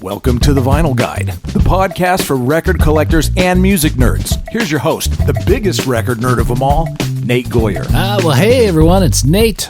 Welcome to The Vinyl Guide, the podcast for record collectors and music nerds. Here's your host, the biggest record nerd of them all, Nate Goyer. Well, hey everyone, it's Nate.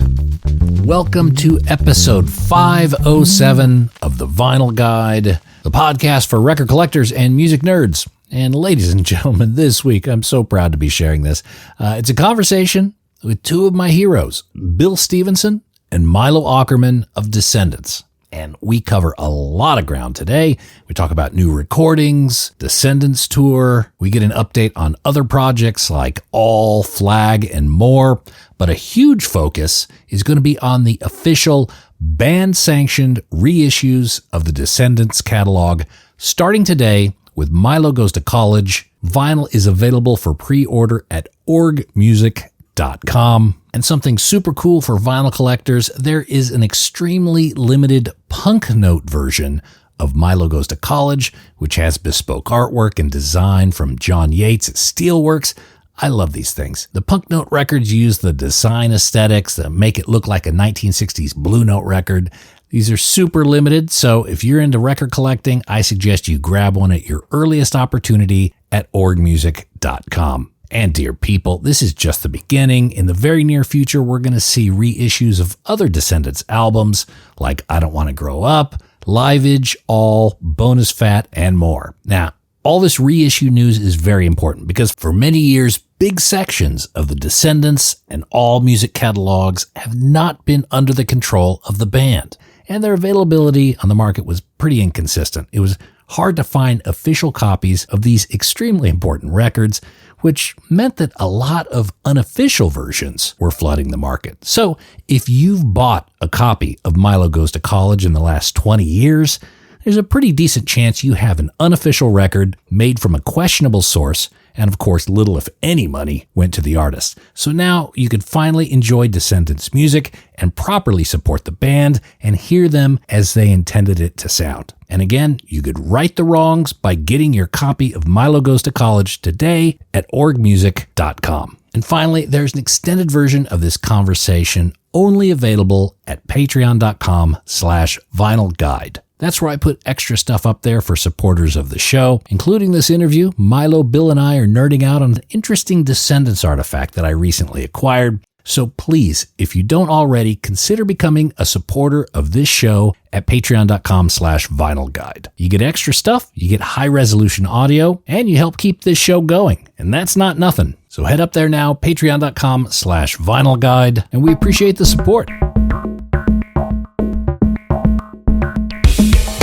Welcome to episode 507 of The Vinyl Guide, the podcast for record collectors and music nerds. And ladies and gentlemen, this week, I'm so proud to be sharing this. It's a conversation with two of my heroes, Bill Stevenson and Milo Aukerman of Descendents. And we cover a lot of ground today. We talk about new recordings, Descendents tour. We get an update on other projects like All, Flag, and more. But a huge focus is going to be on the official band-sanctioned reissues of the Descendents catalog. Starting today with Milo Goes to College, vinyl is available for pre-order at orgmusic.com. And something super cool for vinyl collectors, there is an extremely limited punk note version of Milo Goes to College, which has bespoke artwork and design from John Yates at Steelworks. I love these things. The punk note records use the design aesthetics that make it look like a 1960s Blue Note record. These are super limited, so if you're into record collecting, I suggest you grab one at your earliest opportunity at orgmusic.com. And dear people, this is just the beginning. In the very near future, we're going to see reissues of other Descendents albums like I Don't Want to Grow Up, Liveage, All, Bonus Fat, and more. Now, all this reissue news is very important because for many years, big sections of the Descendents and All music catalogs have not been under the control of the band, and their availability on the market was pretty inconsistent. It was hard to find official copies of these extremely important records, which meant that a lot of unofficial versions were flooding the market. So if you've bought a copy of Milo Goes to College in the last 20 years, there's a pretty decent chance you have an unofficial record made from a questionable source, and of course, little if any money went to the artist. So now you can finally enjoy Descendents music and properly support the band and hear them as they intended it to sound. And again, you could right the wrongs by getting your copy of Milo Goes to College today at orgmusic.com. And finally, there's an extended version of this conversation only available at patreon.com/vinylguide. That's where I put extra stuff up there for supporters of the show, including this interview. Milo, Bill, and I are nerding out on an interesting Descendants artifact that I recently acquired. So please, if you don't already, consider becoming a supporter of this show at patreon.com/vinylguide. You get extra stuff, you get high-resolution audio, and you help keep this show going. And that's not nothing. So head up there now, patreon.com/vinylguide, and we appreciate the support.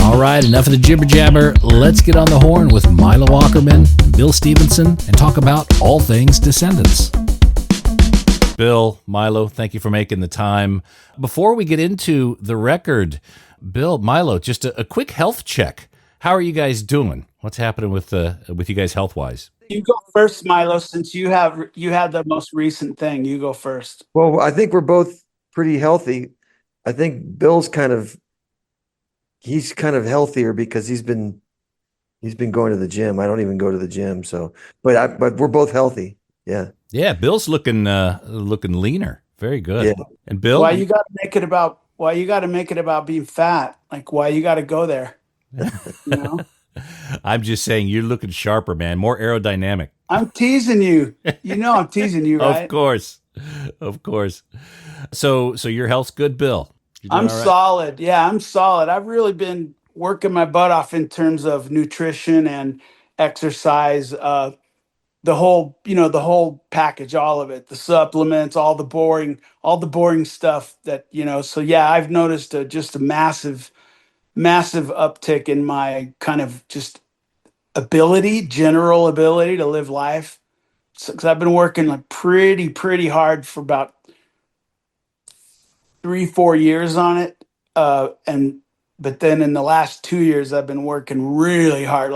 All right, enough of the jibber jabber. Let's get on the horn with Milo Aukerman and Bill Stevenson and talk about all things Descendents. Bill, Milo, thank you for making the time. Before we get into the record, Bill, Milo, just a quick health check. How are you guys doing? What's happening with you guys health-wise? You go first, Milo, since you had the most recent thing. You go first. Well, I think we're both pretty healthy. I think Bill's he's kind of healthier because he's been going to the gym. I don't even go to the gym, so but we're both healthy. Yeah. Yeah, Bill's looking leaner. Very good. Yeah. And Bill, why you got to make it about being fat? Like why you got to go there? You know? I'm just saying you're looking sharper, man. More aerodynamic. I'm teasing you. You know I'm teasing you, right? Of course. So your health's good, Bill? I'm right? Solid. Yeah, I'm solid. I've really been working my butt off in terms of nutrition and exercise. The whole package, all of it, the supplements, all the boring stuff that, so yeah, I've noticed just a massive uptick in my kind of just general ability to live life. So, 'cause I've been working like pretty hard for about 3-4 years on it. But then in the last 2 years, I've been working really hard,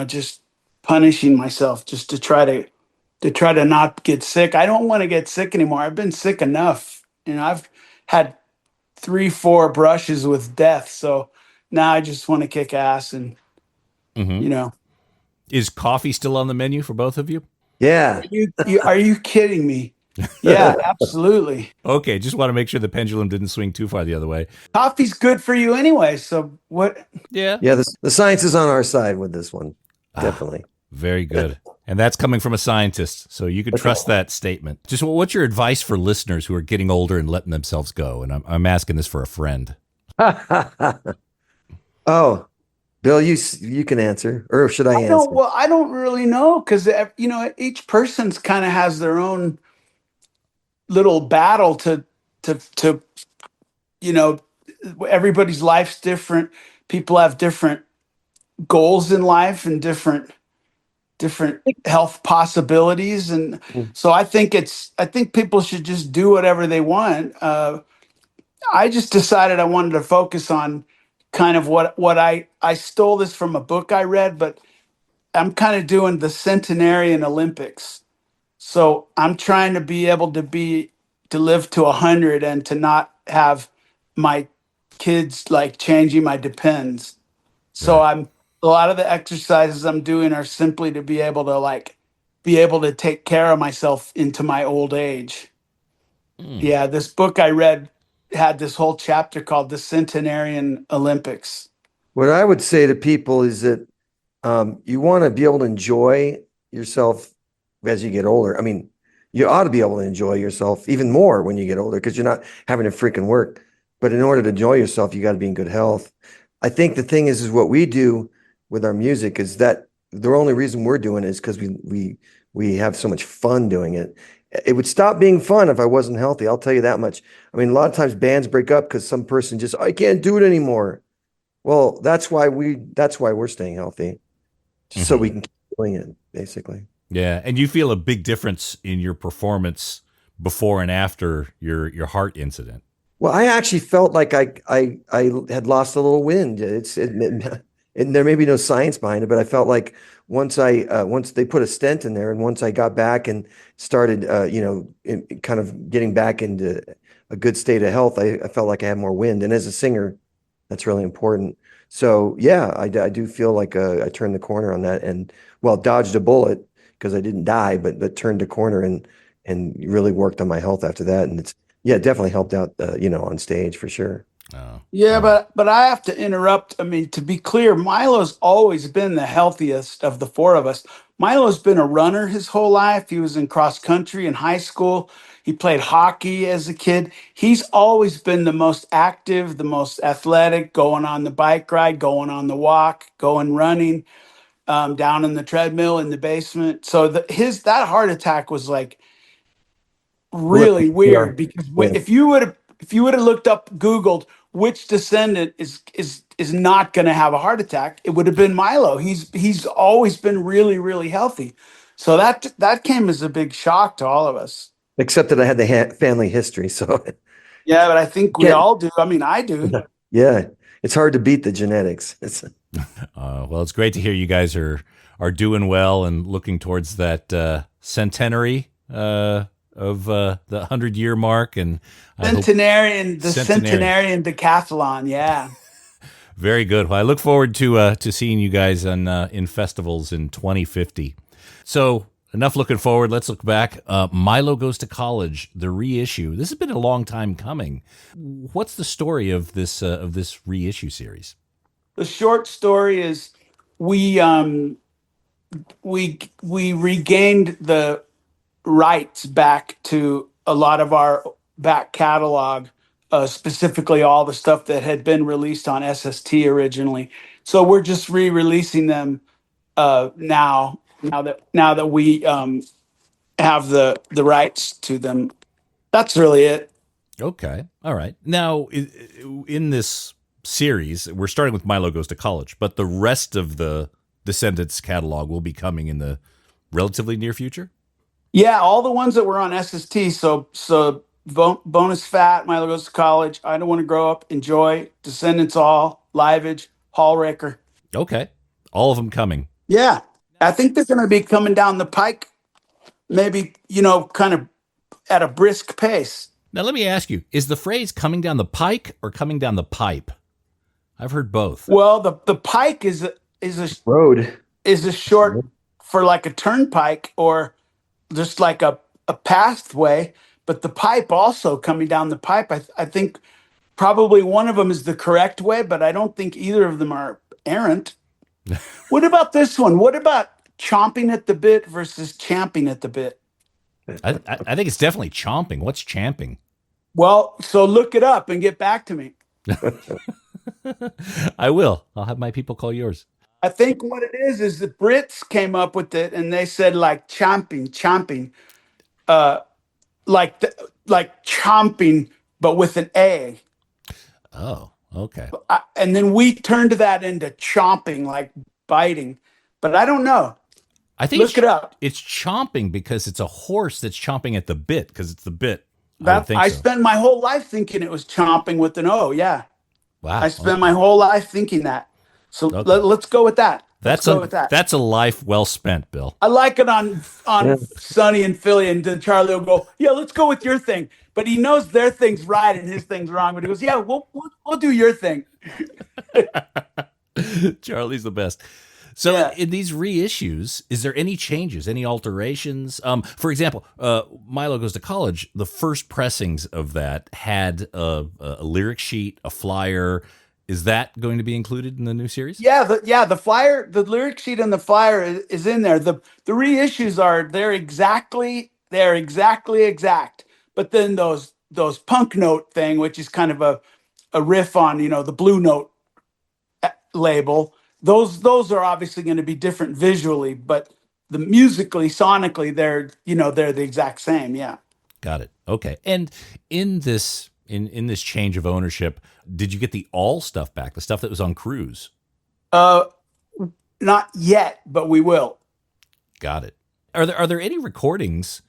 just punishing myself just to try to not get sick. I don't want to get sick anymore. I've been sick enough. I've had 3-4 brushes with death. So now I just want to kick ass and, Is coffee still on the menu for both of you? Yeah. Are you kidding me? Yeah, absolutely. Okay, just want to make sure the pendulum didn't swing too far the other way. Coffee's good for you anyway. So what? Yeah. Yeah, the science is on our side with this one. Ah, Definitely. very good. And that's coming from a scientist, so you can Okay. trust that statement. Just what's your advice for listeners who are getting older and letting themselves go? And I'm asking this for a friend. Oh, Bill, you can answer, or should I I don't. answer? Well, I don't really know because each person's kind of has their own little battle to you know everybody's life's different. People have different goals in life and different health possibilities, and so I think people should just do whatever they want. I just decided I wanted to focus on kind of what I stole this from a book I read, but I'm kind of doing the centenarian Olympics. So I'm trying to be able to live to 100 and to not have my kids like changing my depends. So Right. I'm a lot of the exercises I'm doing are simply to be able to take care of myself into my old age. Mm. Yeah, this book I read had this whole chapter called The Centenarian Olympics. What I would say to people is that you want to be able to enjoy yourself as you get older. I mean, you ought to be able to enjoy yourself even more when you get older because you're not having to freaking work. But in order to enjoy yourself, you got to be in good health. I think the thing is what we do with our music is that the only reason we're doing it is because we have so much fun doing it. It would stop being fun if I wasn't healthy. I'll tell you that much. I mean, a lot of times bands break up because some person just, I can't do it anymore. Well, that's why we're staying healthy, just so Mhm. we can keep doing it, basically. Yeah, and you feel a big difference in your performance before and after your heart incident. Well, I actually felt like I had lost a little wind. And there may be no science behind it, but I felt like once they put a stent in there, and once I got back and started kind of getting back into a good state of health, I felt like I had more wind. And as a singer, that's really important. So yeah, I do feel like I turned the corner on that, and well, dodged a bullet because I didn't die, but turned the corner and really worked on my health after that. And it's yeah, it definitely helped out, on stage for sure. Oh, Yeah, oh, but I have to interrupt. I mean, to be clear, Milo's always been the healthiest of the four of us. Milo's been a runner his whole life. He was in cross country in high school. He played hockey as a kid. He's always been the most active, the most athletic, going on the bike ride, going on the walk, going running, down in the treadmill in the basement. So his that heart attack was like Blip, really yeah, weird because yeah. if you would have looked up Googled which descendant is not going to have a heart attack, it would have been Milo. He's always been really healthy, so that came as a big shock to all of us. Except that I had the family history, so Yeah, but I think we can't. all do. I mean, I do. Yeah, it's hard to beat the genetics. It's well, it's great to hear you guys are doing well and looking towards that centenary of the 100-year mark, and I hope The centenarian. centenarian decathlon. Yeah. Very good. Well, I look forward to seeing you guys on in festivals in 2050. So enough looking forward. Let's look back. Milo Goes to College, the reissue. This has been a long time coming. What's the story of this reissue series? The short story is we we regained the rights back to a lot of our back catalog, specifically all the stuff that had been released on SST originally. So we're just re-releasing them now. Now that we have the rights to them. That's really it. Okay. All right. Now, in this series, we're starting with Milo Goes to College, but the rest of the Descendents catalog will be coming in the relatively near future? Yeah, all the ones that were on SST. Bonus Fat, Milo Goes to College, I Don't Want to Grow Up, Enjoy, Descendants All, Liveage, Hallraker. Okay. All of them coming. Yeah, I think they're going to be coming down the pike, maybe, kind of at a brisk pace. Now, let me ask you, is the phrase coming down the pike or coming down the pipe? I've heard both. Well, the pike is road. a short for like a turnpike or just like a pathway, but the pipe also coming down the pipe, I think probably one of them is the correct way, but I don't think either of them are errant. What about this one? What about chomping at the bit versus champing at the bit? I think it's definitely chomping. What's champing? Well, so look it up and get back to me. I will. I'll have my people call yours. I think what it is the Brits came up with it and they said like chomping, uh, like chomping, but with an A. Oh, okay. And then we turned that into chomping, like biting. But I don't know. I think Look it up. It's chomping because it's a horse that's chomping at the bit because it's the bit. I would think I so. spent my whole life thinking it was chomping with an O. Yeah. Wow. I spent my whole life thinking that. So Okay. let's go with that. Let's go with that. That's a life well spent, Bill. I like it on Sonny and Philly, and then Charlie will go, yeah, let's go with your thing. But he knows their thing's right and his thing's wrong. But he goes, yeah, we'll do your thing. Charlie's the best. So in these reissues, is there any changes, any alterations? For example, Milo Goes to College, the first pressings of that had a lyric sheet, a flyer. Is that going to be included in the new series? Yeah, the flyer, the lyric sheet and the flyer is in there. The reissues they're exactly exact. But then those punk note thing, which is kind of a riff on, the Blue Note label, those are obviously going to be different visually, but the musically, sonically, they're the exact same. Yeah. Got it. Okay. And in this change of ownership, did you get the all stuff back, the stuff that was on Cruise? Not yet, but we will. Got it. Are there any recordings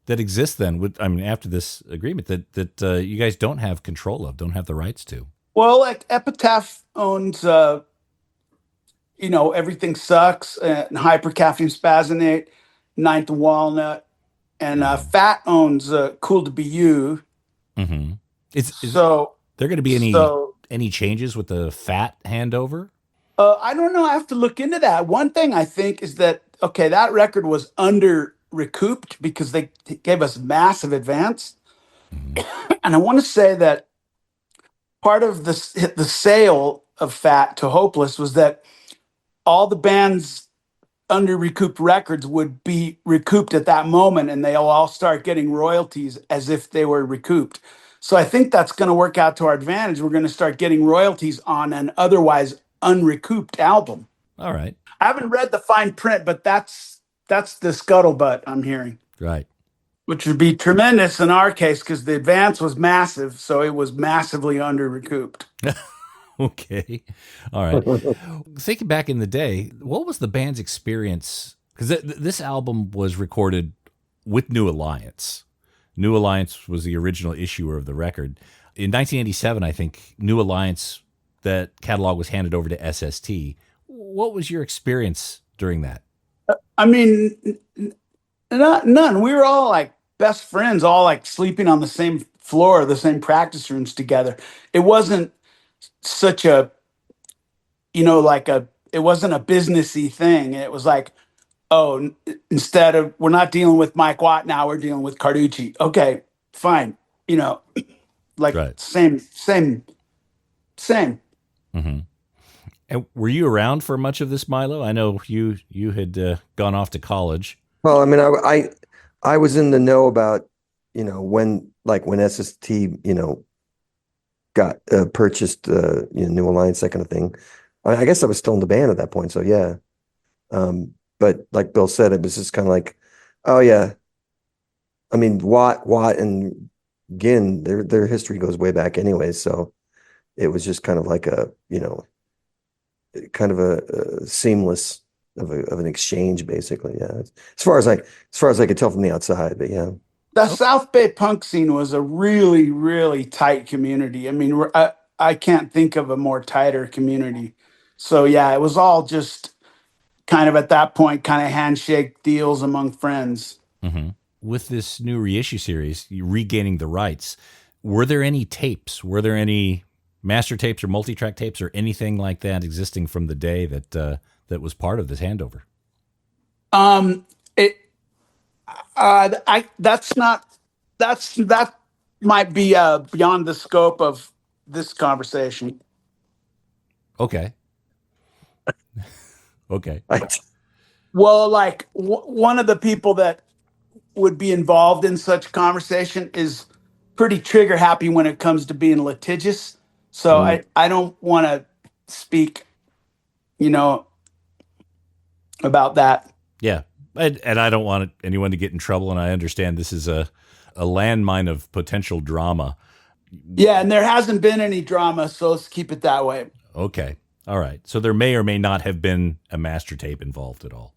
that exist then after this agreement that you guys don't have control of, don't have the rights to? Well, like Epitaph owns Everything Sucks, and Hypercaffeine Spasmate, Ninth Walnut, and Fat owns Cool to Be You. Mm-hmm. Is there going to be any changes with the Fat handover? I don't know. I have to look into that. One thing I think is that, okay, that record was under recouped because they gave us massive advance. Mm-hmm. And I want to say that part of the sale of Fat to Hopeless was that all the bands under recouped records would be recouped at that moment, and they'll all start getting royalties as if they were recouped. So I think that's going to work out to our advantage. We're going to start getting royalties on an otherwise unrecouped album. All right. I haven't read the fine print, but that's the scuttlebutt I'm hearing. Right. Which would be tremendous in our case because the advance was massive, so it was massively under recouped. Okay. All right. Thinking back in the day, what was the band's experience? Because this album was recorded with New Alliance. New Alliance was the original issuer of the record. In 1987, I think, New Alliance, that catalog was handed over to SST. What was your experience during that? I mean, none. We were all like best friends, all like sleeping on the same floor, the same practice rooms together. It wasn't such a, it wasn't a businessy thing. It was like, oh, instead of, we're not dealing with Mike Watt now, we're dealing with Carducci. Okay, fine. Right. Same. Mm-hmm. And were you around for much of this, Milo? I know you had gone off to college. Well, I mean, I was in the know about, when SST, got purchased, New Alliance, that kind of thing. I guess I was still in the band at that point. So yeah. But like Bill said, it was just kind of like, oh yeah. I mean, Watt and Ginn, their history goes way back anyway. So it was just kind of like a seamless of an exchange, basically. Yeah. As far as I could tell from the outside, but yeah. The South Bay punk scene was a really, really tight community. I mean, I can't think of a more tighter community. So yeah, it was all just kind of at that point, kind of handshake deals among friends. Mm-hmm. With this new reissue series, regaining the rights, were there any tapes? Were there any master tapes or multi-track tapes or anything like that existing from the day that was part of this handover? That might be beyond the scope of this conversation. Okay. Okay. I, Well, like one of the people that would be involved in such conversation is pretty trigger happy when it comes to being litigious. So mm, I don't want to speak, you know, about that. Yeah. And I don't want anyone to get in trouble. And I understand this is a landmine of potential drama. Yeah, and there hasn't been any drama, so let's keep it that way. Okay. All right. So there may or may not have been a master tape involved at all.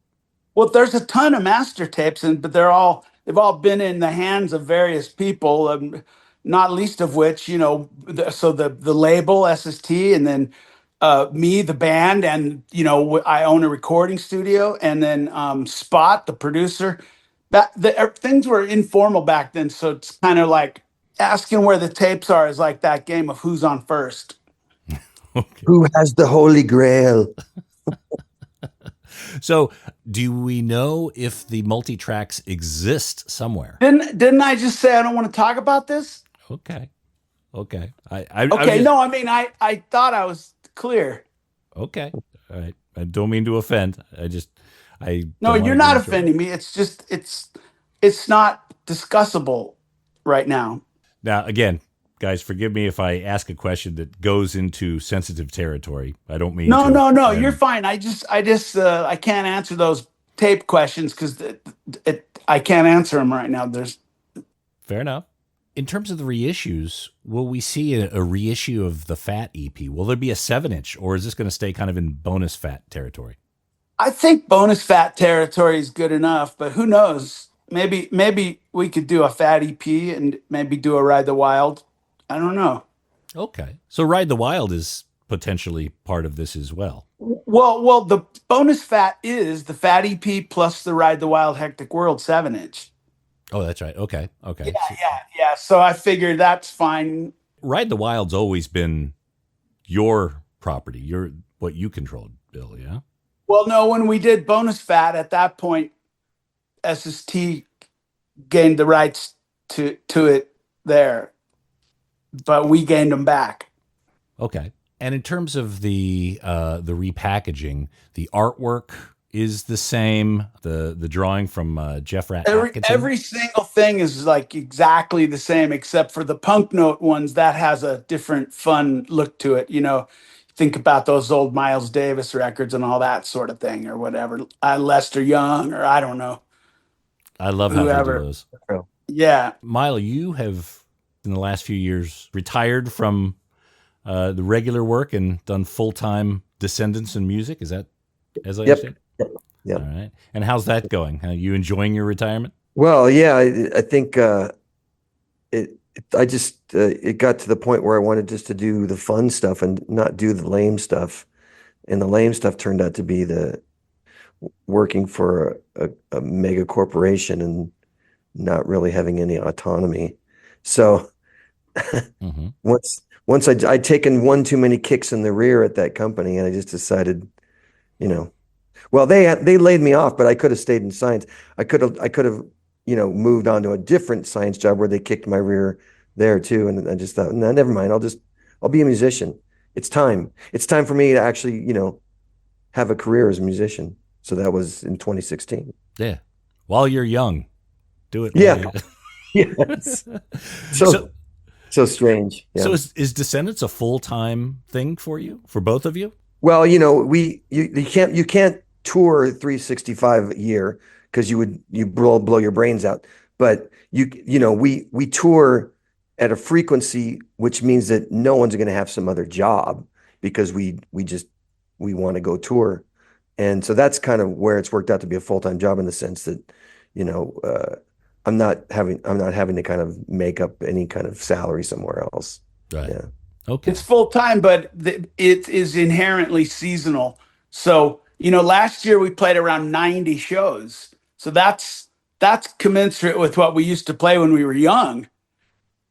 Well, there's a ton of master tapes, but they've all been in the hands of various people, not least of which, so the label SST, and then me, the band, and I own a recording studio, and then Spot, the producer. Things were informal back then, so it's kind of like asking where the tapes are is like that game of who's on first. Okay. who has the Holy Grail? So do we know if the multi-tracks exist somewhere? Didn't I just say I don't want to talk about this? Okay. Okay. Okay, no, I mean I thought I was clear. Okay. All right. I don't mean to offend. I No, don't you're want to get not in trouble. offending me. It's just it's not discussable right now. Now, again, guys, forgive me if I ask a question that goes into sensitive territory. I don't mean No, to. no, no, offend. you're fine. I can't answer those tape questions because I can't answer them right now. Fair enough. In terms of the reissues, will we see a reissue of the Fat EP? Will there be a 7-inch, or is this going to stay kind of in bonus fat territory? I think bonus fat territory is good enough, but who knows? Maybe we could do a fat EP and maybe do a Ride the Wild. I don't know. Okay. So Ride the Wild is potentially part of this as well. Well, the bonus fat is the Fat EP plus the Ride the Wild Hectic World 7-inch. Oh, that's right. Okay. Okay. So Yeah. So I figured that's fine. Ride the Wild's always been your property. What you controlled, Bill, yeah? Well, no, when we did bonus fat at that point, SST gained the rights to it there, but we gained them back. Okay. And in terms of the repackaging, the artwork is the same. The drawing from Jeff Rat Atkinson. Every single thing is like exactly the same, except for the punk note ones that has a different, fun look to it. Think about those old Miles Davis records and all that sort of thing, or whatever. Lester Young, or I don't know. I love how they do Whoever. those. Yeah. Milo, you have in the last few years retired from the regular work and done full-time Descendents in music. Is that as I understand? Yep. All right. And how's that going? Are you enjoying your retirement? Well, yeah, I think it got to the point where I wanted just to do the fun stuff and not do the lame stuff. And the lame stuff turned out to be the working for a mega corporation and not really having any autonomy. So Mm-hmm. once I'd taken one too many kicks in the rear at that company, and I just decided, well, they laid me off, but I could have stayed in science. I could have moved on to a different science job where they kicked my rear there too. And I just thought, no, never mind. I'll be a musician. It's time for me to actually, have a career as a musician. So that was in 2016. Yeah. While you're young, do it. Yeah. Yes. So strange. Yeah. So is Descendants a full-time thing for you, for both of you? Well, you can't tour 365 a year because you blow your brains out. But we tour at a frequency which means that no one's going to have some other job because we want to go tour. And so that's kind of where it's worked out to be a full-time job in the sense that, I'm not having to kind of make up any kind of salary somewhere else. Right. Yeah. Okay. It's full time, but it is inherently seasonal. So, last year we played around 90 shows. So that's commensurate with what we used to play when we were young.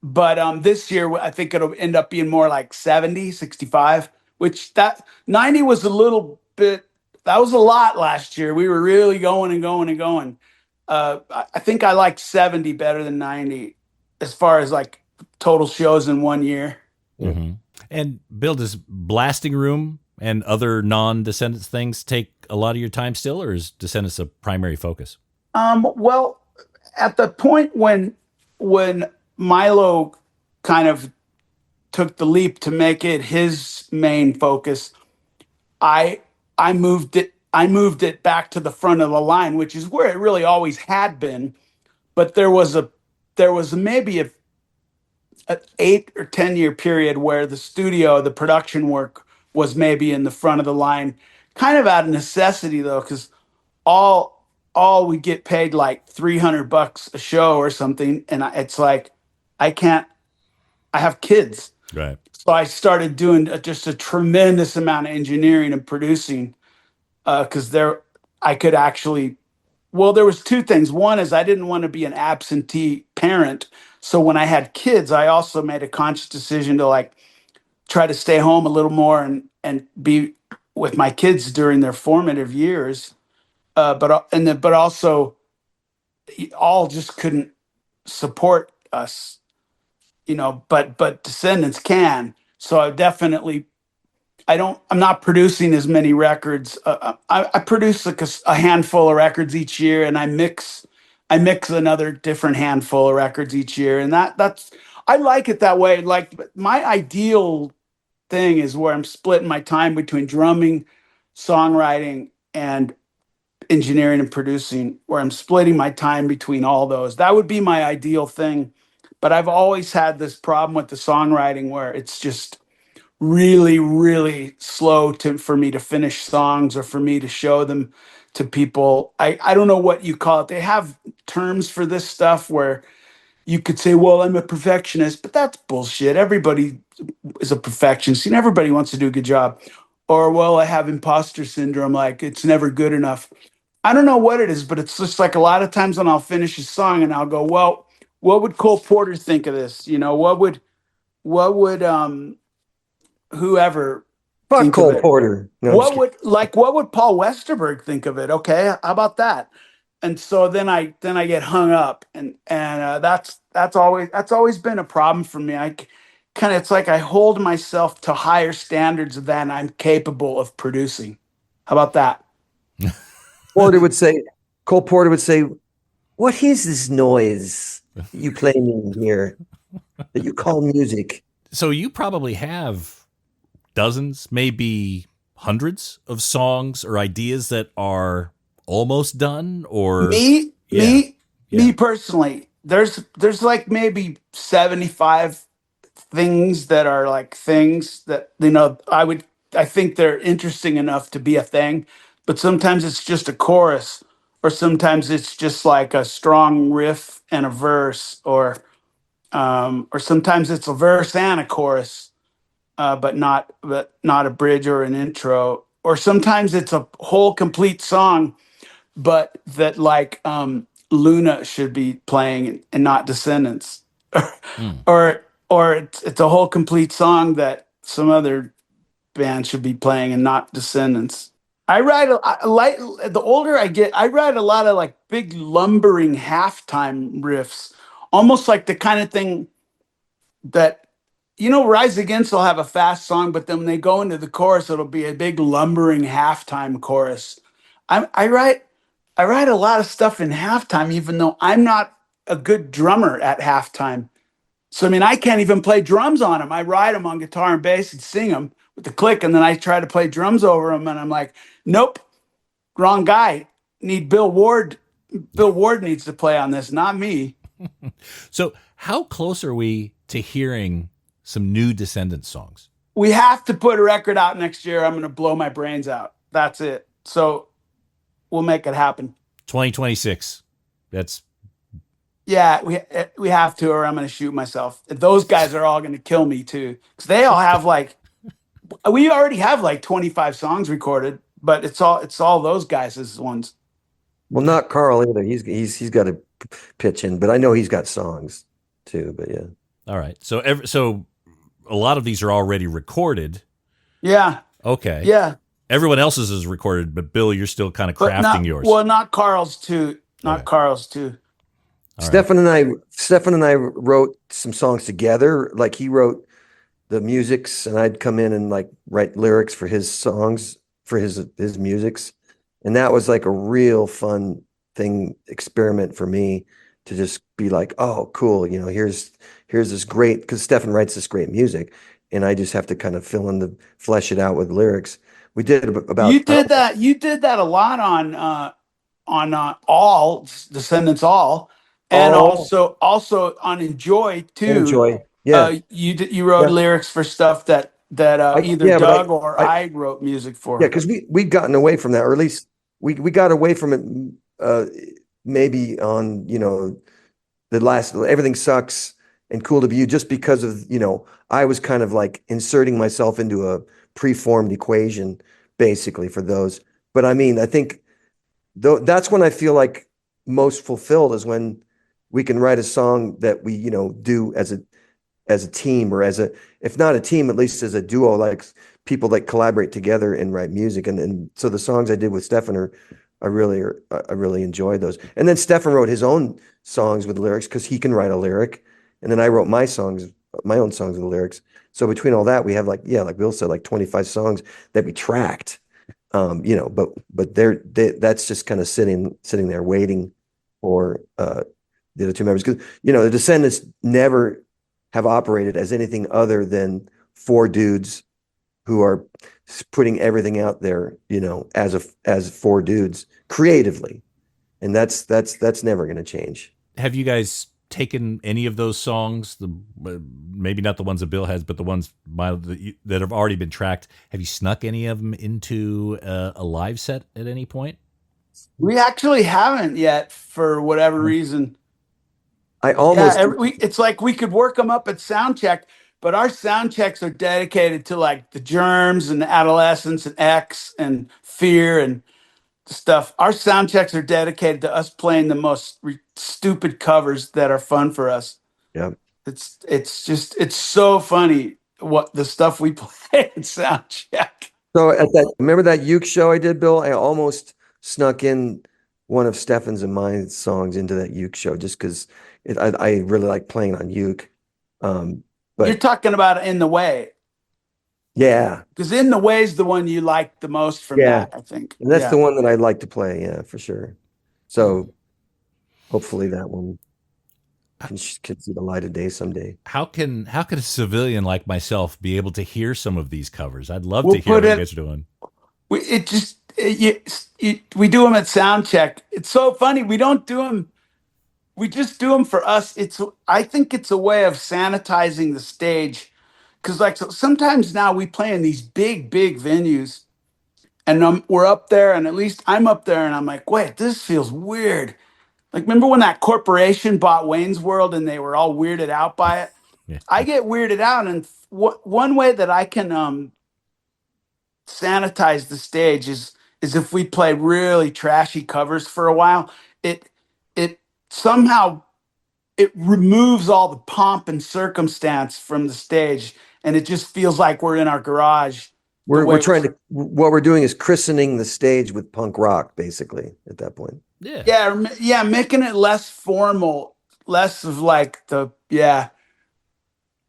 But this year I think it'll end up being more like 70, 65, which that 90 was a little bit, that was a lot last year. We were really going and going and going. I think I like 70 better than 90 as far as like total shows in 1 year. Mm-hmm. And Bill, does Blasting Room and other non-Descendents things take a lot of your time still, or is Descendents a primary focus? Well, at the point when Milo kind of took the leap to make it his main focus, I I moved it back to the front of the line, which is where it really always had been. But there was maybe a 8 or 10 year period where the production work was maybe in the front of the line, kind of out of necessity though, because all we get paid like $300 a show or something, and it's like I can't. I have kids, Right. so I started doing just a tremendous amount of engineering and producing because I could actually. Well, there was two things. One is I didn't want to be an absentee parent, so when I had kids, I also made a conscious decision to like try to stay home a little more and be with my kids during their formative years. But also all just couldn't support us, but Descendants can. So I'm not producing as many records. I produce like a handful of records each year, and I mix another different handful of records each year, and that's I like it that way. Like my ideal thing is where I'm splitting my time between drumming, songwriting, and engineering and producing, where I'm splitting my time between all those. That would be my ideal thing. But I've always had this problem with the songwriting where it's just really, really slow for me to finish songs or for me to show them to people. I don't know what you call it. They have terms for this stuff where you could say, well, I'm a perfectionist, but that's bullshit. Everybody is a perfectionist and everybody wants to do a good job. Or, well, I have imposter syndrome, like it's never good enough. I don't know what it is, but it's just like a lot of times when I'll finish a song and I'll go, well, what would Cole Porter think of this? What would whoever Fuck think of Cole it? Porter. No, I'm just kidding. What would Paul Westerberg think of it? Okay, how about that? And so then I get hung up, and that's always been a problem for me. It's like I hold myself to higher standards than I'm capable of producing. How about that? Porter would say, Cole Porter would say, "What is this noise you play me here that you call music?" So you probably have dozens, maybe hundreds of songs or ideas that are almost done, or Me, yeah, me, yeah. me personally, there's like maybe 75 things that are like things that I think they're interesting enough to be a thing, but sometimes it's just a chorus, or sometimes it's just like a strong riff and a verse, or sometimes it's a verse and a chorus, but not a bridge or an intro, or sometimes it's a whole complete song but that like Luna should be playing and not Descendants, Mm. or it's a whole complete song that some other band should be playing and not Descendants. I like the older I get, I write a lot of like big lumbering halftime riffs, almost like the kind of thing that Rise Against will have a fast song, but then when they go into the chorus, it'll be a big lumbering halftime chorus. I write a lot of stuff in halftime, even though I'm not a good drummer at halftime. So I mean, I can't even play drums on them. I write them on guitar and bass and sing them with the click, and then I try to play drums over them, and I'm like, nope, wrong guy. Need Bill Ward. Bill Ward needs to play on this, not me. So how close are we to hearing some new Descendants songs? We have to put a record out next year. I'm going to blow my brains out. That's it. So we'll make it happen. 2026. That's Yeah, we have to, or I'm going to shoot myself. Those guys are all going to kill me too, because they all have we already have like 25 songs recorded, but it's all those guys' ones. Well, not Carl either. He's got to pitch in, but I know he's got songs too. But yeah, all right. So a lot of these are already recorded. Yeah. Okay. Yeah. Everyone else's is recorded, but Bill, you're still kind of crafting yours. Well, not Carl's too. not Okay. Carl's too. All right. Stefan and I wrote some songs together. Like he wrote the musics and I'd come in and like write lyrics for his songs, for his musics. And that was like a real fun thing, experiment for me to just be like, oh, cool, here's this great, because Stefan writes this great music, and I just have to kind of flesh it out with lyrics. We did about You did that a lot on all Descendants all, and all also on Enjoy too. Enjoy. Yeah. You wrote Yeah. lyrics for stuff that either Yeah, but Doug or I I wrote music yeah, for. because we'd gotten away from that, or at least we got away from it maybe on, the last Everything Sucks and Cool to Be You, just because of, I was kind of like inserting myself into a preformed equation basically for those. But I mean, I think though that's when I feel like most fulfilled, is when we can write a song that we, do as a team, or if not a team, at least as a duo, like people that collaborate together and write music. And so the songs I did with Stefan I really enjoyed those. And then Stefan wrote his own songs with lyrics because he can write a lyric. And then I wrote my own songs with lyrics. So between all that, we have like, yeah, like Bill said, like 25 songs that we tracked. But that's just kind of sitting there waiting for the other two members. Because, the Descendants never have operated as anything other than four dudes who are putting everything out there, as four dudes creatively. And that's never going to change. Have you guys taken any of those songs, maybe not the ones that Bill has, but the ones that have already been tracked? Have you snuck any of them into a live set at any point? We actually haven't yet for whatever reason. I Yeah, almost, it's like we could work them up at sound check, but our sound checks are dedicated to like the Germs and the Adolescence and X and Fear and stuff. Our sound checks are dedicated to us playing the most stupid covers that are fun for us. yeah. It's so funny what the stuff we play at sound check. So remember that uke show I did, Bill? I almost snuck in one of Stefan's and my songs into that uke show just because I really like playing on uke. You're But talking about In the Way, yeah, because In the Way is the one you like the most from yeah. that, I think. And that's Yeah. the one that I like to play. Yeah, for sure. So hopefully that one can see the light of day someday. How can a civilian like myself be able to hear some of these covers? I'd love We'll to hear put what you it guys are doing. we do them at sound check. It's so funny. We don't do them. We just do them for us. I think it's a way of sanitizing the stage, because like sometimes now we play in these big venues, and we're up there, and at least I'm up there, and I'm like, wait, this feels weird. Like, remember when that corporation bought Wayne's World and they were all weirded out by it? Yeah. I get weirded out, and one way that I can sanitize the stage is if we play really trashy covers for a while. It somehow it removes all the pomp and circumstance from the stage, and it just feels like we're in our garage. The We're way trying to what we're doing is christening the stage with punk rock, basically, at that point. Yeah. yeah, making it less formal, less of like the yeah.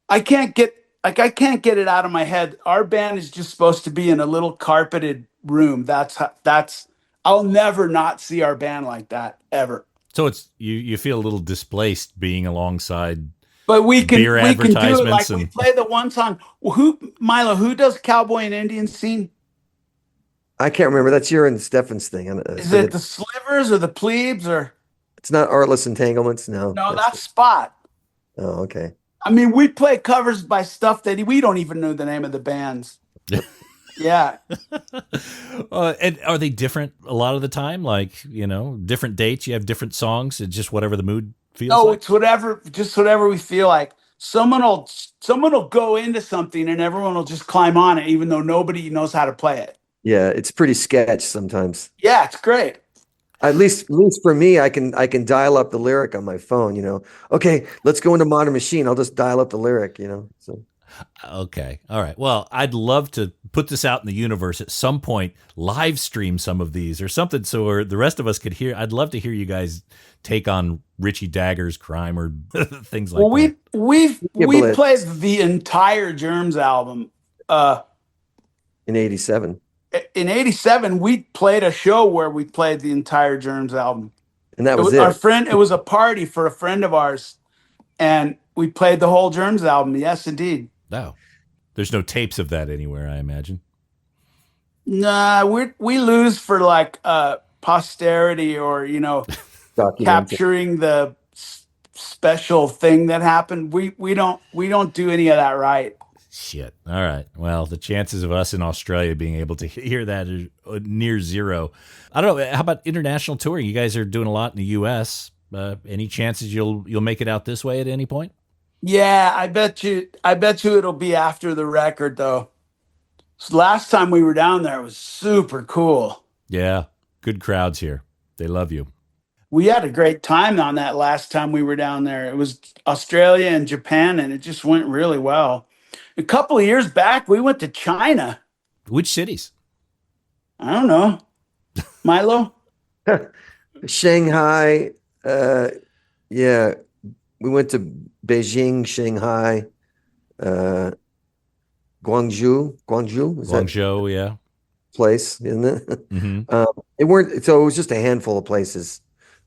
I can't get it out of my head. Our band is just supposed to be in a little carpeted room. That's I'll never not see our band like that ever. So it's you feel a little displaced being alongside But beer we can do it advertisements like we play the one song. Milo, who does Cowboy and Indian Scene? I can't remember. That's your and Stefan's thing. Is it the Slivers or the Plebes or It's not Artless Entanglements. No, no, that's Spot. oh, okay. I mean, we play covers by stuff that we don't even know the name of the bands. Yeah. and are they different a lot of the time? Like, different dates, you have different songs, it's just whatever the mood feels No, like? it's whatever we feel like. Someone will go into something and everyone will just climb on it, even though nobody knows how to play it. Yeah, it's pretty sketch sometimes. Yeah, it's great. At least for me, I can dial up the lyric on my phone. Okay, let's go into Modern Machine. I'll just dial up the lyric. So Okay. All right. Well, I'd love to put this out in the universe at some point, live stream some of these or something so the rest of us could hear. I'd love to hear you guys take on Richie Dagger's crime or things like Well, that. we Blitz played the entire Germs album. in '87, In '87, we played a show where we played the entire Germs album. and that It was was our it. friend. It was a party for a friend of ours, and we played the whole Germs album. Yes, indeed. No. There's no tapes of that anywhere, I imagine. Nah, we lose for like posterity or Documented. capturing the special thing that happened. We don't do any of that right. Shit. All right. Well, the chances of us in Australia being able to hear that is near zero. I don't know. How about international touring? You guys are doing a lot in the U.S. Any chances you'll make it out this way at any point? Yeah, I bet you. I bet you it'll be after the record though. So last time we were down there, it was super cool. Yeah. Good crowds here. They love you. We had a great time on that last time we were down there. It was Australia and Japan, and it just went really well. A couple of years back, we went to China. Which cities? I don't know, Milo. Shanghai. Yeah, we went to Beijing, Shanghai, Guangzhou. Is that Guangzhou, yeah. place, isn't it? Mm-hmm. It weren't. So it was just a handful of places.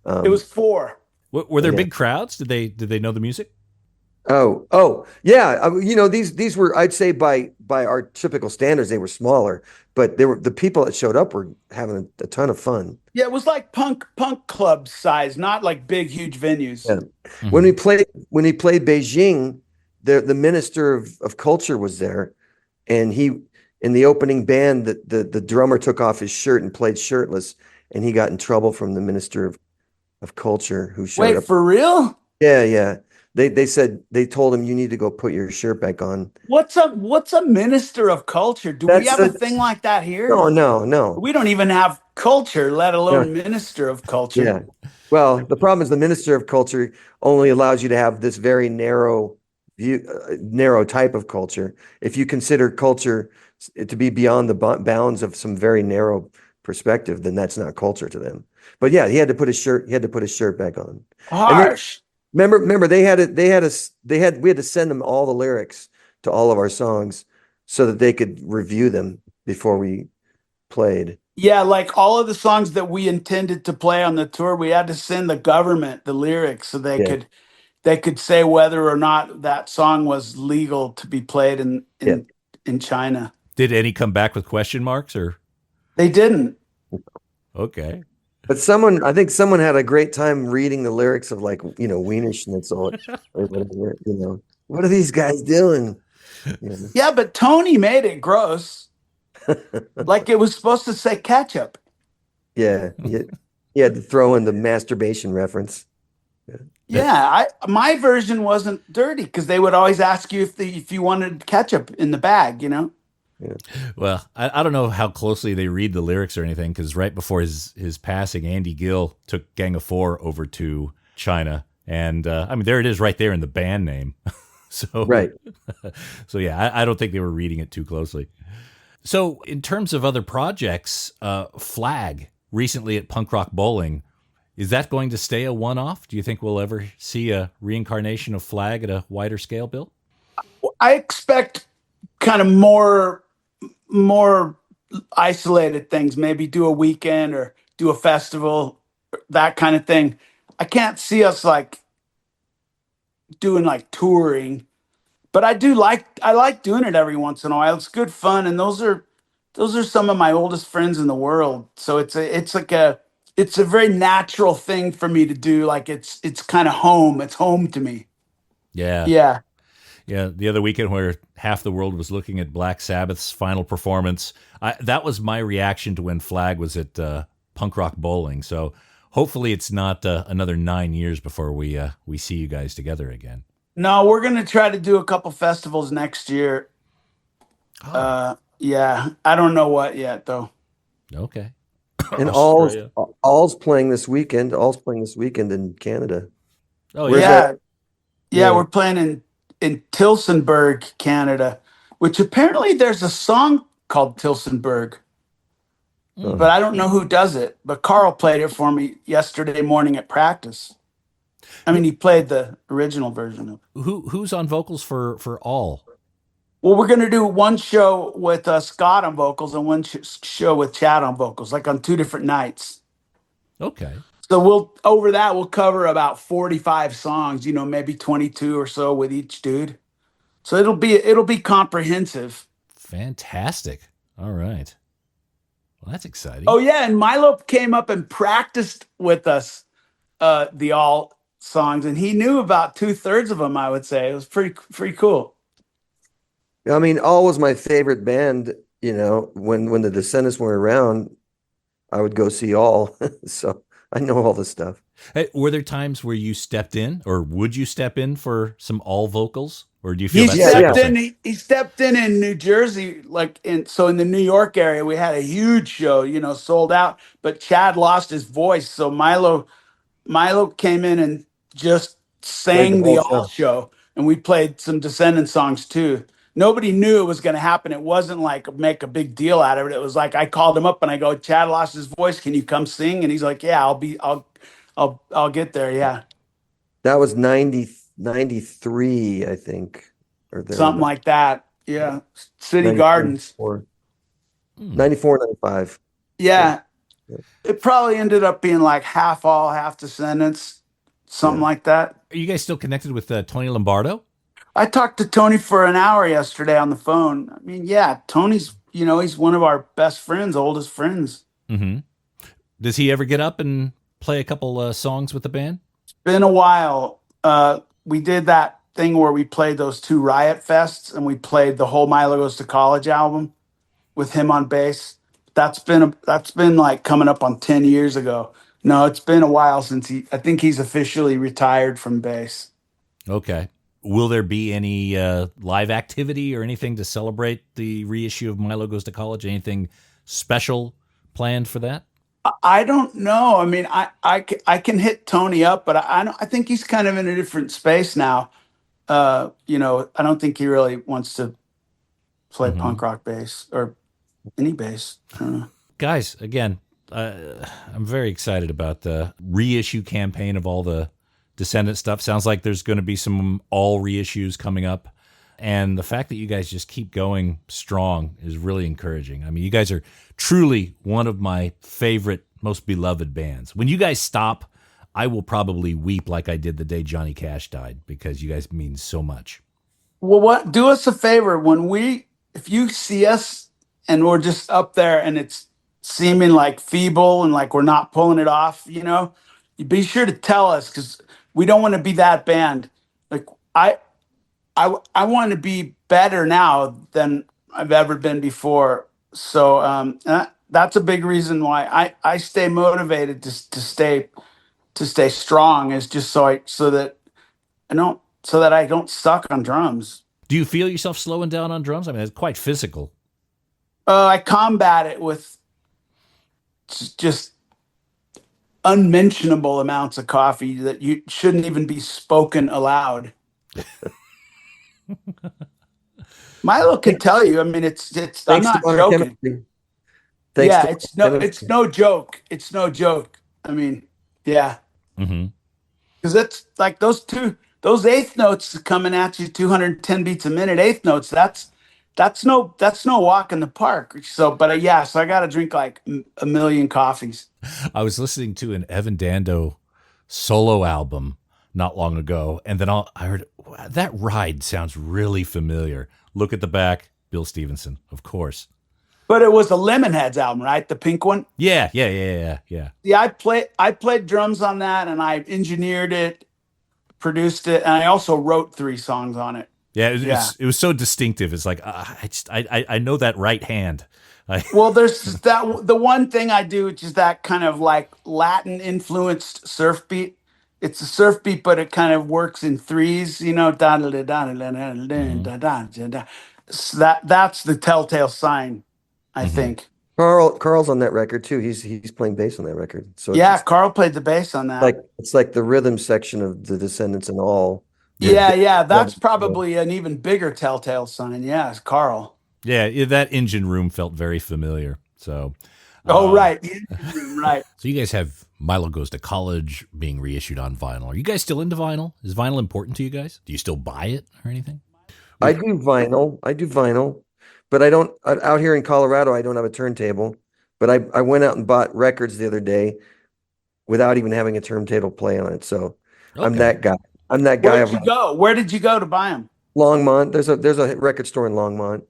It was 4. Were there Yeah. big crowds? Did they know the music? Oh, yeah. These were, I'd say by our typical standards, they were smaller, but the people that showed up were having a ton of fun. Yeah, it was like punk club size, not like big, huge venues. Yeah. Mm-hmm. When we played Beijing, the minister of culture was there, and he in the opening band, the drummer took off his shirt and played shirtless, and he got in trouble from the minister of culture who showed Wait, up. for real? Yeah. They said they told him you need to go put your shirt back on. What's a minister of culture? Do we That's have a thing like that here? No. We don't even have culture, let alone minister of culture. Yeah. Well, the problem is the minister of culture only allows you to have this very narrow view, narrow type of culture. If you consider culture to be beyond the bounds of some very narrow perspective, then that's not culture to them. But yeah, he had to put his shirt back on. Harsh. Remember, we had to send them all the lyrics to all of our songs so that they could review them before we played. Yeah, like all of the songs that we intended to play on the tour, we had to send the government the lyrics so Yeah. they could say whether or not that song was legal to be played in China. Did any come back with question marks or? They didn't. Okay. But I think someone had a great time reading the lyrics of Wiener Schnitzel or whatever, What are these guys doing? Yeah, but Tony made it gross. Like it was supposed to say ketchup. Yeah. He had to throw in the masturbation reference. Yeah, my version wasn't dirty because they would always ask you if you wanted ketchup in the bag, Yeah. Well, I don't know how closely they read the lyrics or anything, because right before his passing, Andy Gill took Gang of Four over to China. And there it is right there in the band name. So, Right. So yeah, I don't think they were reading it too closely. So in terms of other projects, Flag recently at Punk Rock Bowling, is that going to stay a one-off? Do you think we'll ever see a reincarnation of Flag at a wider scale, Bill? I expect kind of more isolated things, maybe do a weekend or do a festival, that kind of thing. I can't see us like doing like touring, but I like doing it every once in a while. It's good fun, and those are some of my oldest friends in the world. So it's a very natural thing for me to do. Like it's kind of home. It's home to me. Yeah. Yeah. Yeah, the other weekend where half the world was looking at Black Sabbath's final performance, that was my reaction to when Flag was at Punk Rock Bowling. So hopefully it's not another 9 years before we see you guys together again. No, we're gonna try to do a couple festivals next year. Oh. Yeah, I don't know what yet though. Okay. And Australia. All's playing this weekend. All's playing this weekend in Canada. Oh Where's yeah. Yeah, that? yeah, we're playing in Tillsonburg, Canada, which apparently there's a song called Tillsonburg, but I don't know who does it. But Carl played it for me yesterday morning at practice. I mean, he played the original version of it. Who's on vocals for all? Well, we're going to do one show with Scott on vocals and one show with Chad on vocals, like on 2 different nights. Okay. So we'll cover about 45 songs, maybe 22 or so with each dude. So it'll be comprehensive. Fantastic. All right. Well, that's exciting. Oh yeah, and Milo came up and practiced with us the all songs, and he knew about 2/3 of them. I would say it was pretty cool. I mean, All was my favorite band, when the Descendents were around, I would go see All. So I know all this stuff. Hey, were there times where you stepped in, or would you step in for some all vocals, or do you feel He stepped in New Jersey, in the New York area, we had a huge show, sold out, but Chad lost his voice, so Milo came in and just sang the all show, and we played some Descendant songs too. Nobody knew it was going to happen. It wasn't like make a big deal out of it. It was like I called him up and I go, Chad lost his voice. Can you come sing? And he's like, yeah, I'll get there. Yeah. That was 93, I think, or there. Something like that. Yeah. City Gardens. 94, 95. Yeah. It probably ended up being like half all, half Descendants, something like that. Are you guys still connected with Tony Lombardo? I talked to Tony for an hour yesterday on the phone. I mean, yeah, Tony's, he's one of our best friends, oldest friends. Mm-hmm. Does he ever get up and play a couple songs with the band? It's been a while. We did that thing where we played those 2 Riot Fests, and we played the whole Milo Goes to College album with him on bass. That's been like coming up on 10 years ago. No, it's been a while since I think he's officially retired from bass. Okay. Will there be any live activity or anything to celebrate the reissue of Milo Goes to College? Anything special planned for that? I don't know. I mean, I can hit Tony up, but I think he's kind of in a different space now. I don't think he really wants to play punk rock bass or any bass. I don't know. Guys, again, I'm very excited about the reissue campaign of all the Descendant stuff. Sounds like there's going to be some all reissues coming up. And the fact that you guys just keep going strong is really encouraging. I mean, you guys are truly one of my favorite, most beloved bands. When you guys stop, I will probably weep like I did the day Johnny Cash died, because you guys mean so much. Well, do us a favor. If you see us and we're just up there and it's seeming like feeble and like we're not pulling it off, you be sure to tell us, because we don't want to be that band. Like I want to be better now than I've ever been before. So that's a big reason why I stay motivated to stay strong, is just so that I don't suck on drums. Do you feel yourself slowing down on drums? I mean, it's quite physical. I combat it with just unmentionable amounts of coffee that you shouldn't even be spoken aloud. Milo can tell you. I mean, it's. I'm not joking. Yeah, it's no joke. It's no joke. I mean, yeah. Because it's like those eighth notes coming at you, 210 beats a minute, eighth notes. That's no walk in the park. So, but so I got to drink like a million coffees. I was listening to an Evan Dando solo album not long ago, and then I heard, that ride sounds really familiar. Look at the back, Bill Stevenson, of course. But it was the Lemonheads album, right? The pink one? Yeah. Yeah, I played drums on that, and I engineered it, produced it, and I also wrote 3 songs on it. Yeah, it was so distinctive. It's like, I know that right hand. Well, there's the one thing I do, which is that kind of like Latin influenced surf beat. It's a surf beat, but it kind of works in 3s, So that's the telltale sign, I think. Carl's on that record too. He's playing bass on that record. So yeah, Carl played the bass on that. It's like the rhythm section of the Descendants and all. Yeah, Yeah. that's probably an even bigger telltale sign. Yeah, it's Carl. Yeah, that engine room felt very familiar. So, Oh, right. The engine room, right. so you guys have Milo Goes to College being reissued on vinyl. Are you guys still into vinyl? Is vinyl important to you guys? Do you still buy it or anything? I do vinyl. I do vinyl, but I don't out here in Colorado, I don't have a turntable. But I went out and bought records the other day without even having a turntable play on it. So I'm Okay. that guy. I'm that guy Where'd of you go? Where did you go to buy them? Longmont. There's a record store in Longmont.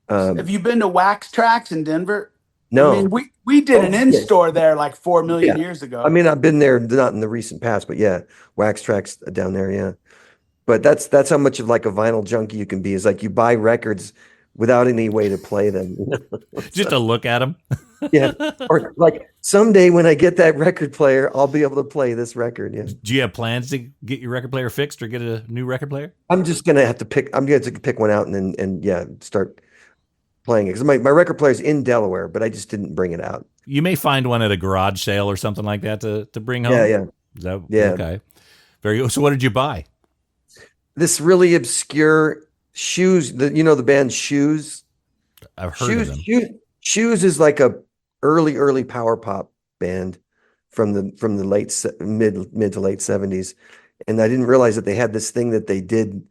Have Um, you been to Wax Tracks in Denver? I mean, no. we did an Oh, in yeah. store there like 4 million Yeah. years I ago. mean, I've been there not in the recent past, but yeah, Wax Tracks down there, yeah. But that's how much of like a vinyl junkie you can be. Is like you buy records without any way to play them. Just to look at them. Yeah. Or like someday when I get that record player, I'll be able to play this record. Yeah. Do you have plans to get your record player fixed or get a new record player? I'm just gonna have to pick. I'm gonna have to pick one out and then and yeah, start playing it because my record player's in Delaware, but I just didn't bring it out. You may find one at a garage sale or something like that to bring home. Yeah, yeah, Is that yeah. okay? Very good. So what did you buy? This really obscure shoes. The band Shoes. I've heard of them. Shoes is like a early power pop band from the mid to late 70s, and I didn't realize that they had this thing that they did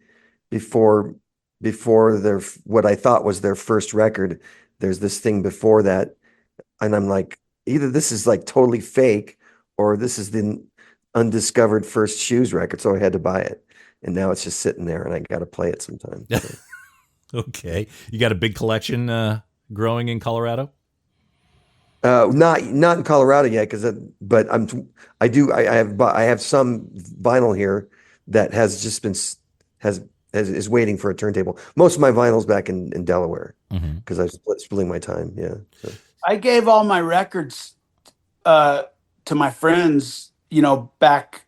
before their what I thought was their first record. There's this thing before that, and I'm like, either this is like totally fake or this is the undiscovered first Shoes record, so I had to buy it, and now it's just sitting there, and I got to play it sometime. So. Okay. You got a big collection growing in Colorado? Not in Colorado yet, but I have some vinyl here that has just been is waiting for a turntable. Most of my vinyl's back in Delaware because I was splitting my time. Yeah. So. I gave all my records to my friends, back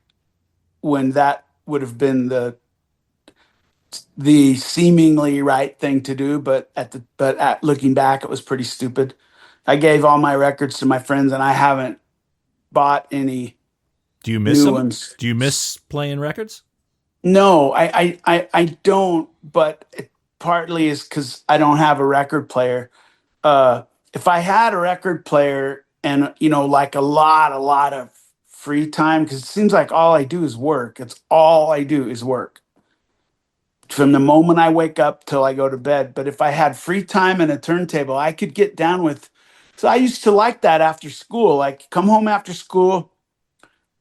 when that would have been the seemingly right thing to do, but at looking back, it was pretty stupid. I gave all my records to my friends, and I haven't bought any Do you miss new them? ones. Do you miss playing records? No, I don't, but it partly is because I don't have a record player. If I had a record player and, like a lot of free time, because it seems like all I do is work. It's all I do is work from the moment I wake up till I go to bed. But if I had free time and a turntable, I could get down with. So I used to like that after school, like come home after school,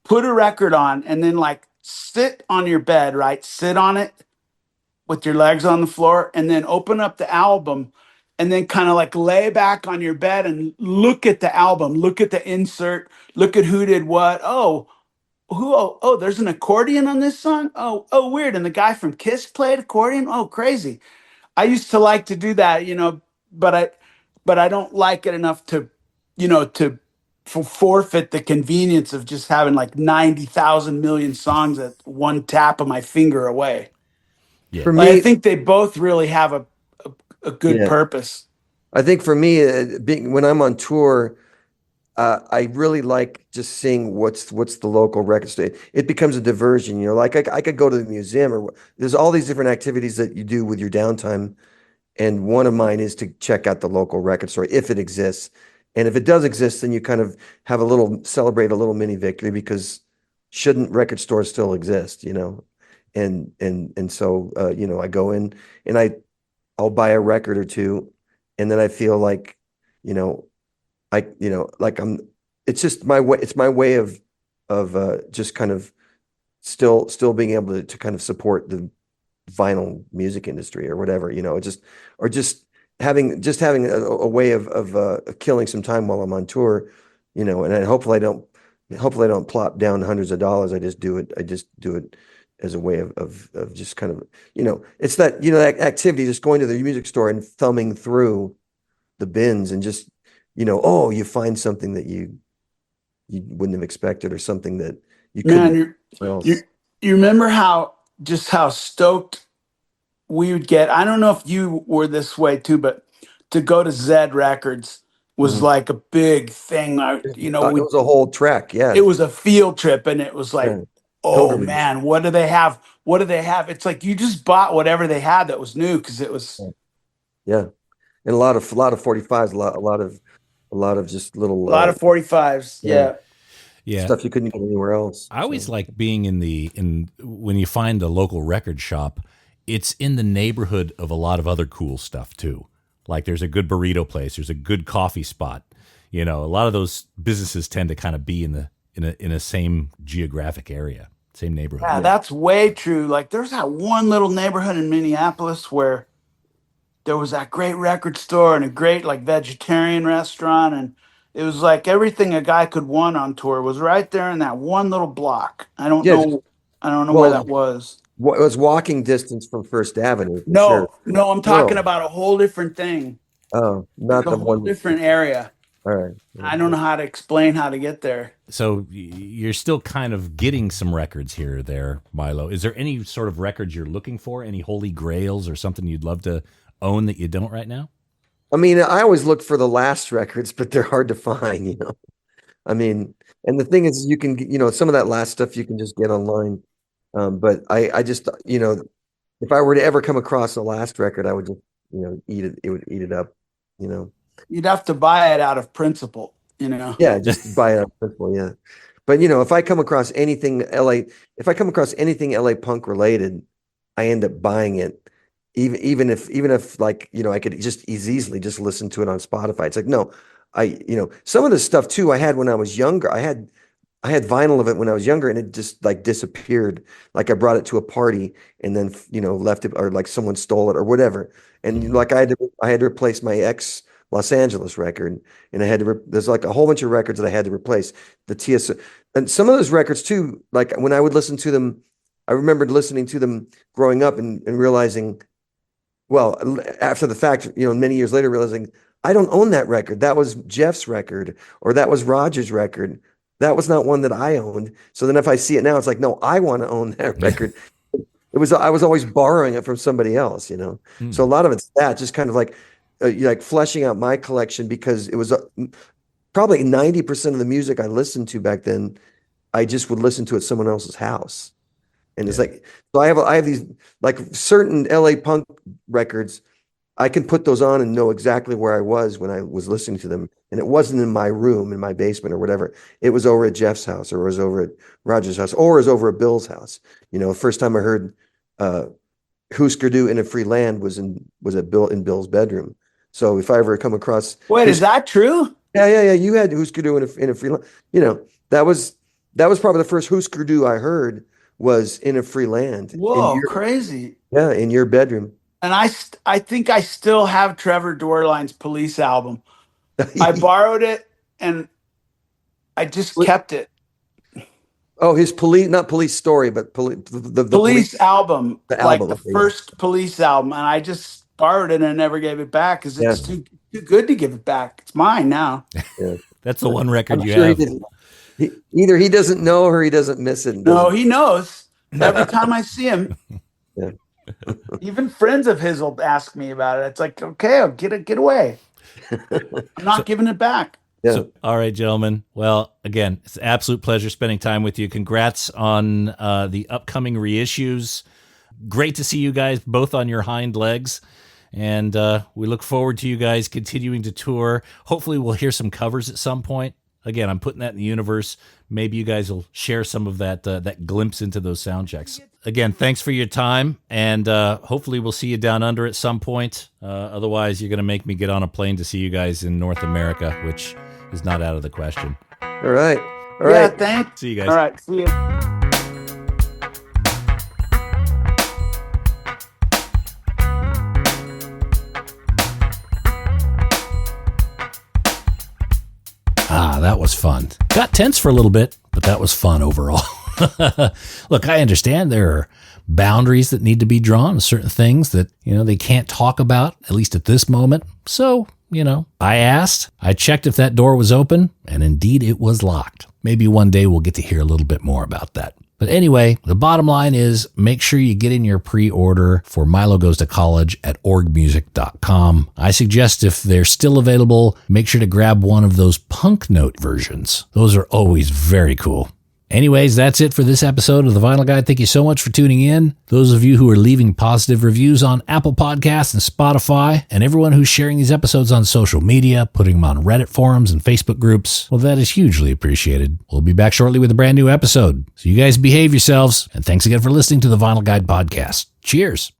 put a record on, and then like sit on your bed, right? Sit on it with your legs on the floor, and then open up the album, and then kind of like lay back on your bed and look at the album, look at the insert, look at who did what. There's an accordion on this song. Weird. And the guy from Kiss played accordion. Oh, crazy. I used to like to do that, but I don't like it enough to, to forfeit the convenience of just having like 90,000 million songs at one tap of my finger away. Yeah. For Like, I me, think they both really have a good yeah, purpose. I think for me, when I'm on tour, I really like just seeing what's the local record store. It becomes a diversion, like I could go to the museum there's all these different activities that you do with your downtime. And one of mine is to check out the local record store if it exists. And if it does exist, then you kind of celebrate a little mini victory because shouldn't record stores still exist, And so I go in and I'll buy a record or two, and then I feel like, like it's just my way. It's my way of just kind of still being able to kind of support the vinyl music industry or whatever, just having a way of killing some time while I'm on tour, and then hopefully I don't plop down hundreds of dollars. I just do it as a way of just kind of, it's that activity, just going to the music store and thumbing through the bins and just, you find something that you wouldn't have expected or something that you couldn't. Man, you remember how stoked we would get. I don't know if you were this way too, but to go to Zed Records was Mhm. like a big thing. It was a whole trek. Yeah. It was a field trip, and it was like Yeah. Oh Pilgrimage. man, what do they have? What do they have? It's like you just bought whatever they had that was new because it was Yeah, and a lot of 45s, a lot of just a little lot of 45s. yeah, Yeah. Yeah. stuff you couldn't get anywhere else. I always So like being in when you find a local record shop, it's in the neighborhood of a lot of other cool stuff too. Like there's a good burrito place, there's a good coffee spot. You know, a lot of those businesses tend to kind of be in a same geographic area, same neighborhood. Yeah, that's way true. Like there's that one little neighborhood in Minneapolis where there was that great record store and a great like vegetarian restaurant, and it was like everything a guy could want on tour was right there in that one little block. yeah, I don't know where well, that was. it was walking distance from First Avenue for sure. No, I'm talking No, about a whole different thing. oh, It's not a the whole one. different area. All right. I don't know how to explain how to get there. So you're still kind of getting some records here or there, Milo. Is there any sort of records you're looking for? Any holy grails or something you'd love to own that you don't right now? I mean, I always look for the last records, but they're hard to find, I mean, and the thing is, you can, some of that last stuff you can just get online. But I just, if I were to ever come across the last record, I would just, eat it. It would eat it up, you know. You'd have to buy it out of principle, you know. Yeah, just buy it on principle. Yeah, but if I come across anything LA punk related, I end up buying it. Even if like, I could just easily just listen to it on Spotify. It's like, no, some of the stuff too I had when I was younger. I had vinyl of it when I was younger, and it just like disappeared. Like I brought it to a party and then left it, or like someone stole it or whatever. And like I had to replace my ex Los Angeles record, and I had to. There's like a whole bunch of records that I had to replace. The TS, and some of those records too. Like when I would listen to them, I remembered listening to them growing up and realizing, well, after the fact, many years later, realizing I don't own that record. That was Jeff's record, or that was Roger's record. That was not one that I owned. So then if I see it now, it's like, no, I want to own that record. I was always borrowing it from somebody else, So a lot of it's that, just kind of like fleshing out my collection, because it was probably 90% of the music I listened to back then, I just would listen to at someone else's house. And it's like, so I have these like certain LA punk records. I can put those on and know exactly where I was when I was listening to them. And it wasn't in my room, in my basement or whatever. It was over at Jeff's house, or it was over at Roger's house, or it was over at Bill's house. First time I heard Husker Du in a Free Land was in Bill's bedroom. So if I ever come across, wait, is that true? Yeah. You had Husker Du in a Free Land. That was probably the first Husker Du I heard was in a Free Land. Whoa, crazy. Yeah, in your bedroom. And I think I still have Trevor Dorline's Police album. I borrowed it and I just kept it. Oh, his not Police Story, but the Police album, the like album, the first Police album, and I just borrowed it and never gave it back because it's too good to give it back. It's mine now. Yeah. That's the one record I'm you sure have. Either he doesn't know or he doesn't miss it. No, he knows. Every time I see him. Yeah. Even friends of his will ask me about it. It's like, okay, I'll get away. I'm not giving it back. Yeah. So, all right, gentlemen. Well, again, it's an absolute pleasure spending time with you. Congrats on the upcoming reissues. Great to see you guys both on your hind legs. And we look forward to you guys continuing to tour. Hopefully we'll hear some covers at some point. Again, I'm putting that in the universe. Maybe you guys will share some of that glimpse into those sound checks. Again, thanks for your time, and hopefully we'll see you down under at some point. Otherwise, you're going to make me get on a plane to see you guys in North America, which is not out of the question. All right. Yeah, thanks. See you guys. All right, see you. That was fun. Got tense for a little bit, but that was fun overall. Look, I understand there are boundaries that need to be drawn, certain things that, they can't talk about, at least at this moment. So, I asked, I checked if that door was open, and indeed it was locked. Maybe one day we'll get to hear a little bit more about that. But anyway, the bottom line is make sure you get in your pre-order for Milo Goes to College at orgmusic.com. I suggest if they're still available, make sure to grab one of those punk note versions. Those are always very cool. Anyways, that's it for this episode of The Vinyl Guide. Thank you so much for tuning in. Those of you who are leaving positive reviews on Apple Podcasts and Spotify, and everyone who's sharing these episodes on social media, putting them on Reddit forums and Facebook groups, well, that is hugely appreciated. We'll be back shortly with a brand new episode. So you guys behave yourselves, and thanks again for listening to The Vinyl Guide podcast. Cheers.